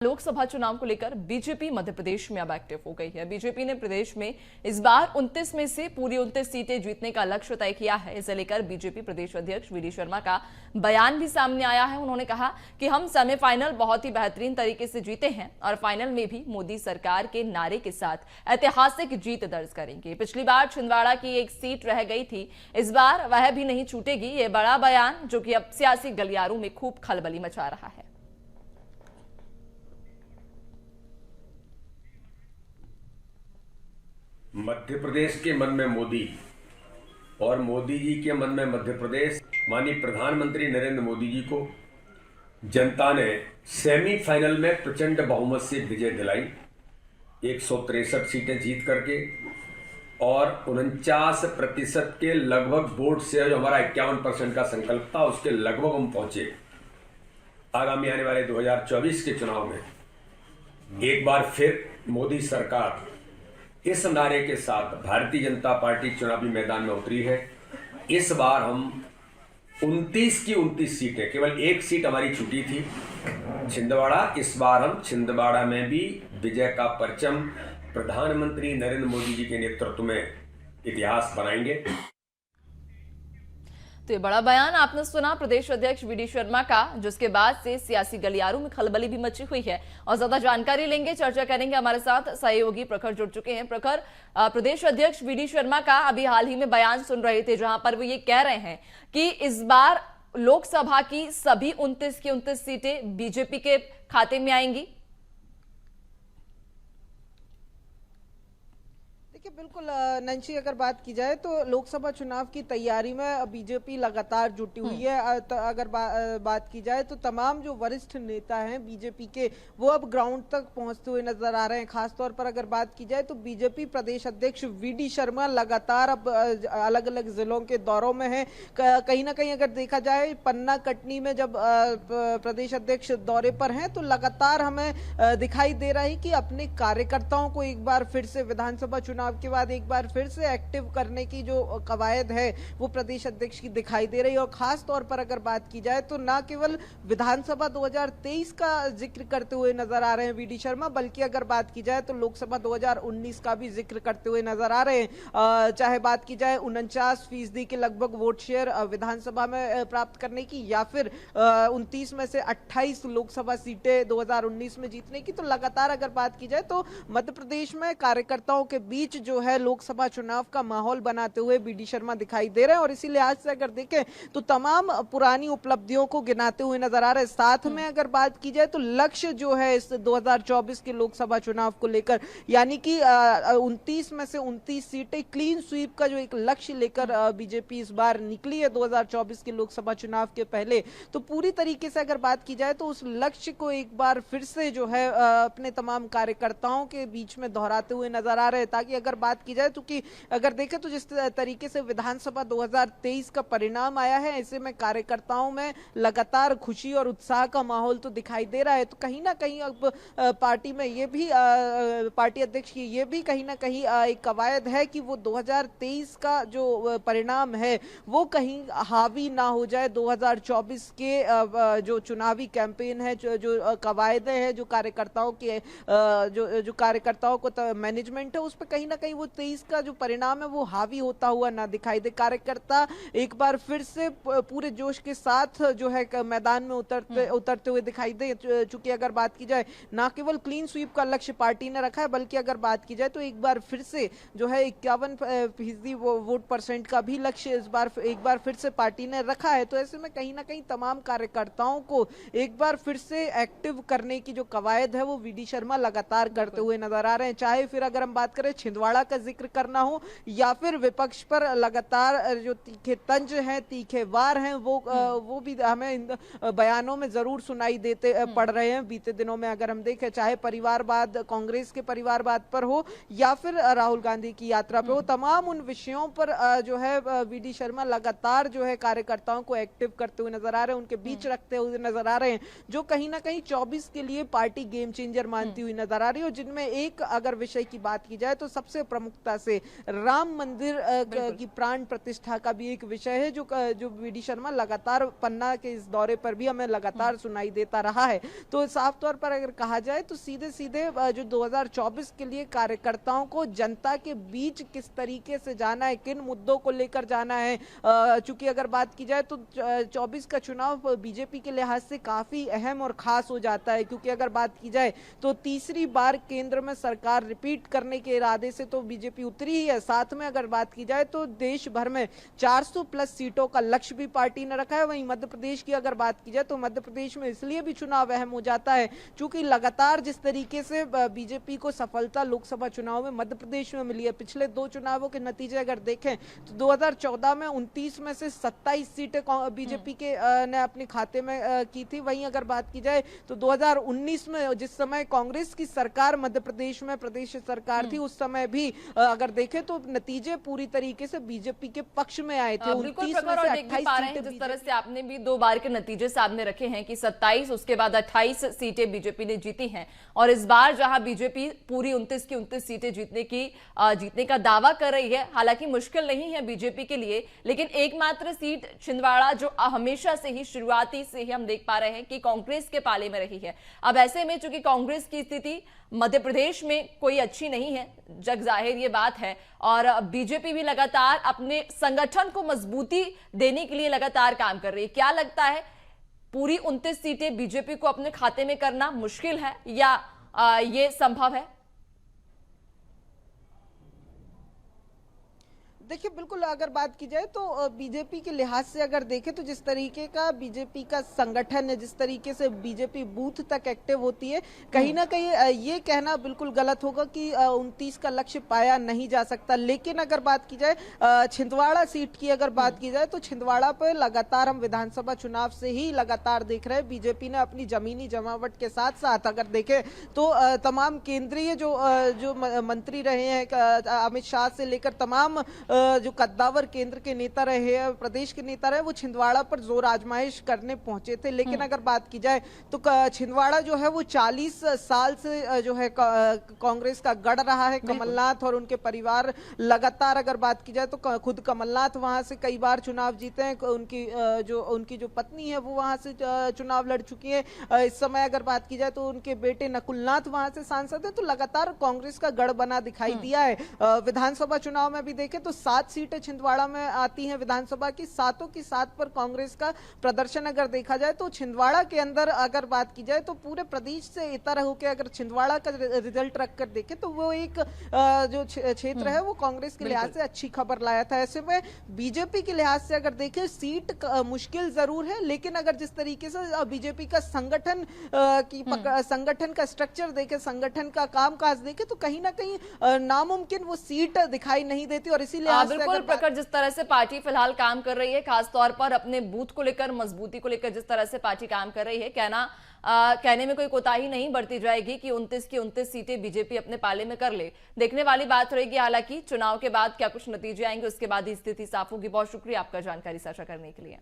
लोकसभा चुनाव को लेकर बीजेपी मध्य प्रदेश में अब एक्टिव हो गई है। बीजेपी ने प्रदेश में इस बार 29 में से पूरी 29 सीटें जीतने का लक्ष्य तय किया है। इसे लेकर बीजेपी प्रदेश अध्यक्ष वीडी शर्मा का बयान भी सामने आया है। उन्होंने कहा कि हम सेमीफाइनल बहुत ही बेहतरीन तरीके से जीते हैं और फाइनल में भी मोदी सरकार के नारे के साथ ऐतिहासिक जीत दर्ज करेंगे। पिछली बार छिंदवाड़ा की एक सीट रह गई थी, इस बार वह भी नहीं छूटेगी। ये बड़ा बयान जो कि अब सियासी गलियारों में खूब खलबली मचा रहा है। मध्य प्रदेश के मन में मोदी और मोदी जी के मन में मध्य प्रदेश। माननीय प्रधानमंत्री नरेंद्र मोदी जी को जनता ने सेमीफाइनल में प्रचंड बहुमत से विजय दिलाई, 163 सीटें जीत करके और 49% के लगभग वोट से जो हमारा 51% का संकल्प था उसके लगभग हम पहुंचे। आगामी आने वाले 2024 के चुनाव में एक बार फिर मोदी सरकार इस नारे के साथ भारतीय जनता पार्टी चुनावी मैदान में उतरी है। इस बार हम 29 की 29 सीटें, केवल एक सीट हमारी छूटी थी छिंदवाड़ा, इस बार हम छिंदवाड़ा में भी विजय का परचम प्रधानमंत्री नरेंद्र मोदी जी के नेतृत्व में इतिहास बनाएंगे। तो ये बड़ा बयान आपने सुना प्रदेश अध्यक्ष वीडी शर्मा का, जिसके बाद से सियासी गलियारों में खलबली भी मची हुई है। और ज्यादा जानकारी लेंगे, चर्चा करेंगे, हमारे साथ सहयोगी प्रखर जुड़ चुके हैं। प्रखर, प्रदेश अध्यक्ष वीडी शर्मा का अभी हाल ही में बयान सुन रहे थे, जहां पर वो ये कह रहे हैं कि इस बार लोकसभा की सभी 29 की 29 सीटें बीजेपी के खाते में आएंगी। देखिए, बिल्कुल नंशी, अगर बात की जाए तो लोकसभा चुनाव की तैयारी में बीजेपी लगातार जुटी हुई है। अगर बात की जाए तो तमाम जो वरिष्ठ नेता हैं बीजेपी के, वो अब ग्राउंड तक पहुंचते हुए नजर आ रहे हैं। खासतौर पर अगर बात की जाए तो बीजेपी प्रदेश अध्यक्ष वीडी शर्मा लगातार अब अलग अलग जिलों के दौरों में हैं। कहीं ना कहीं अगर देखा जाए पन्ना कटनी में जब प्रदेश अध्यक्ष दौरे पर हैं तो लगातार हमें दिखाई दे रहा है कि अपने कार्यकर्ताओं को एक बार फिर से विधानसभा चुनाव के बाद एक बार फिर से एक्टिव करने की जो कवायद है वो प्रदेश अध्यक्ष की दिखाई दे रही है। और खास तौर पर अगर बात की जाए तो ना केवल विधानसभा 2023 का जिक्र करते हुए नजर आ रहे हैं वीडी शर्मा, बल्कि अगर बात की जाए तो लोकसभा 2019 का भी जिक्र करते हुए नजर आ रहे हैं। चाहे बात की जाए 49% के लगभग वोट शेयर विधानसभा में प्राप्त करने की, या फिर 29 में से 28 लोकसभा सीटें 2019 में जीतने की। तो लगातार अगर बात की जाए तो मध्य प्रदेश में कार्यकर्ताओं के बीच जो है लोकसभा चुनाव का माहौल बनाते हुए वीडी शर्मा दिखाई दे रहे हैं। और इसी लिहाज से अगर देखें तो तमाम पुरानी उपलब्धियों को गिनाते हुए नजर आ रहे हैं। साथ में अगर बात की जाए तो लक्ष्य जो है इस 2024 के लोकसभा चुनाव को लेकर, यानी कि 29 में से 29 सीटें क्लीन स्वीप का जो एक लक्ष्य लेकर बीजेपी इस बार निकली है 2024 के लोकसभा चुनाव के पहले, तो पूरी तरीके से अगर बात की जाए तो उस लक्ष्य को एक बार फिर से जो है अपने तमाम कार्यकर्ताओं के बीच में दोहराते हुए नजर आ रहे हैं। ताकि अगर बात की जाए तो कि अगर देखें तो जिस तरीके से विधानसभा 2023 का परिणाम आया है, ऐसे में कार्यकर्ताओं में लगातार खुशी और उत्साह का माहौल तो दिखाई दे रहा है। तो कहीं ना कहीं अब पार्टी में ये भी पार्टी अध्यक्ष की ये भी कहीं ना कहीं एक कवायद है कि वो 2023 का जो परिणाम है वो कहीं हावी ना हो जाए 2024 के जो चुनावी कैंपेन है, जो कवायदें हैं, जो कार्यकर्ताओं के जो कार्यकर्ताओं को मैनेजमेंट है उस पर कहीं ना कहीं वो 23 का जो परिणाम है वो हावी होता हुआ ना दिखाई दे। कार्यकर्ता एक बार फिर से पूरे जोश के साथ जो है मैदान में उतरते हुए दिखाई दे। चूंकि अगर बात की जाए ना केवल क्लीन स्वीप का लक्ष्य पार्टी ने रखा है, बल्कि अगर बात की जाए तो एक बार फिर से जो है 51% वोट परसेंट का भी लक्ष्य इस बार एक बार फिर से पार्टी ने रखा है। तो ऐसे में कहीं ना कहीं तमाम कार्यकर्ताओं को एक बार फिर से एक्टिव करने की जो कवायद है वो वीडी शर्मा लगातार करते हुए नजर आ रहे हैं। चाहे फिर अगर हम बात करें छिंदवाड़ा का जिक्र करना हो, या फिर विपक्ष पर लगातार जो तीखे तंज हैं, तीखे वार हैं, वो भी हमें इन बयानों में जरूर सुनाई देते पड़ रहे हैं बीते दिनों में। अगर हम देखें चाहे परिवारवाद, कांग्रेस के परिवारवाद पर हो या फिर राहुल गांधी की यात्रा पर हो, तमाम उन विषयों पर जो है वीडी शर्मा लगातार जो है कार्यकर्ताओं को एक्टिव करते हुए नजर आ रहे हैं, उनके बीच रखते हुए नजर आ रहे हैं, जो कहीं ना कहीं 24 के लिए पार्टी गेम चेंजर मानती हुई नजर आ रही है। जिनमें एक अगर विषय की बात की जाए तो सबसे से प्रमुखता से राम मंदिर की प्राण प्रतिष्ठा का भी एक विषय है, जो वीडी शर्मा लगातार पन्ना के इस दौरे पर भी हमें लगातार सुनाई देता रहा है। तो साफ तौर पर अगर कहा जाए तो सीधे सीधे जो 2024 के लिए कार्यकर्ताओं को जनता के बीच किस तरीके से जाना है, किन मुद्दों को लेकर जाना है, चूंकि अगर बात की जाए तो 24 का चुनाव बीजेपी के लिहाज से काफी अहम और खास हो जाता है, क्योंकि अगर बात की जाए तो तीसरी बार केंद्र में सरकार रिपीट करने के इरादे से तो बीजेपी उतरी ही है। साथ में अगर बात की जाए तो देश भर में 400 प्लस सीटों का लक्ष्य भी पार्टी ने रखा है। वहीं मध्य प्रदेश की अगर बात की जाए तो मध्य प्रदेश में इसलिए भी चुनाव अहम हो जाता है क्योंकि लगातार जिस तरीके से बीजेपी को सफलता लोकसभा चुनाव में मध्य प्रदेश में मिली है, पिछले 2 चुनावों के नतीजे अगर देखें तो 2014 में 29 में से 27 सीटें बीजेपी के ने अपने खाते में की थी। वहीं अगर बात की जाए तो 2019 में जिस समय कांग्रेस की सरकार मध्य प्रदेश में प्रदेश सरकार थी, उस समय भी अगर देखें तो नतीजे पूरी तरीके से बीजेपी के पक्ष में आए थे। 29 में से 28 सीटें जिस तरह से आपने भी 2 बार के नतीजे सामने रखे हैं कि 27 उसके बाद 28 सीटें बीजेपी ने जीती हैं, और इस बार जहां बीजेपी पूरी 29 की 29 सीटें जीतने का दावा कर रही है, हालांकि मुश्किल नहीं है बीजेपी के लिए, लेकिन एकमात्र सीट छिंदवाड़ा जो हमेशा से ही शुरुआती से ही हम देख पा रहे हैं कि कांग्रेस के पाले में रही है। अब ऐसे में चूंकि कांग्रेस की स्थिति मध्य प्रदेश में कोई अच्छी नहीं है, जग जाहिर ये बात है, और बीजेपी भी लगातार अपने संगठन को मजबूती देने के लिए लगातार काम कर रही है। क्या लगता है, पूरी 29 सीटें बीजेपी को अपने खाते में करना मुश्किल है या ये संभव है? देखिए, बिल्कुल अगर बात की जाए तो बीजेपी के लिहाज से अगर देखें तो जिस तरीके का बीजेपी का संगठन है, जिस तरीके से बीजेपी बूथ तक एक्टिव होती है, कहीं ना कहीं ये कहना बिल्कुल गलत होगा कि 29 का लक्ष्य पाया नहीं जा सकता। लेकिन अगर बात की जाए छिंदवाड़ा सीट की अगर बात की जाए तो छिंदवाड़ा पर लगातार हम विधानसभा चुनाव से ही लगातार देख रहे हैं बीजेपी ने अपनी जमीनी जमावट के साथ साथ अगर देखें तो तमाम केंद्रीय जो मंत्री रहे हैं, अमित शाह से लेकर तमाम जो कद्दावर केंद्र के नेता रहे हैं, प्रदेश के नेता रहे, वो छिंदवाड़ा पर जोर आजमाइश करने पहुंचे थे। लेकिन अगर बात की जाए तो छिंदवाड़ा जो है वो 40 साल से जो है कांग्रेस का गढ़ रहा है। कमलनाथ और उनके परिवार लगातार अगर बात की जाए तो खुद कमलनाथ वहां से कई बार चुनाव जीते हैं, उनकी जो पत्नी है वो वहां से चुनाव लड़ चुकी है। इस समय अगर बात की जाए तो उनके बेटे नकुलनाथ वहां से सांसद है। तो लगातार कांग्रेस का गढ़ बना दिखाई दिया है। विधानसभा चुनाव में भी देखें तो 7 सीटें छिंदवाड़ा में आती हैं विधानसभा की, 7 की 7 पर कांग्रेस का प्रदर्शन अगर देखा जाए तो छिंदवाड़ा के अंदर अगर बात की जाए तो पूरे प्रदेश से इतर होकर अगर छिंदवाड़ा का रिजल्ट रखकर देखें तो वो एक जो क्षेत्र है वो कांग्रेस के लिहाज से अच्छी खबर लाया था। ऐसे में बीजेपी के लिहाज से अगर देखें सीट मुश्किल जरूर है, लेकिन अगर जिस तरीके से बीजेपी का संगठन का स्ट्रक्चर देखे, संगठन का कामकाज देखे तो कहीं ना कहीं नामुमकिन वो सीट दिखाई नहीं देती। और इसीलिए बिल्कुल प्रखर, जिस तरह से पार्टी फिलहाल काम कर रही है, खासतौर पर अपने बूथ को लेकर, मजबूती को लेकर जिस तरह से पार्टी काम कर रही है, कहने में कोई कोताही नहीं बरती जाएगी कि 29 की 29 सीटें बीजेपी अपने पाले में कर ले। देखने वाली बात रहेगी हालांकि चुनाव के बाद क्या कुछ नतीजे आएंगे, उसके बाद ही स्थिति साफ होगी। बहुत शुक्रिया आपका जानकारी साझा करने के लिए।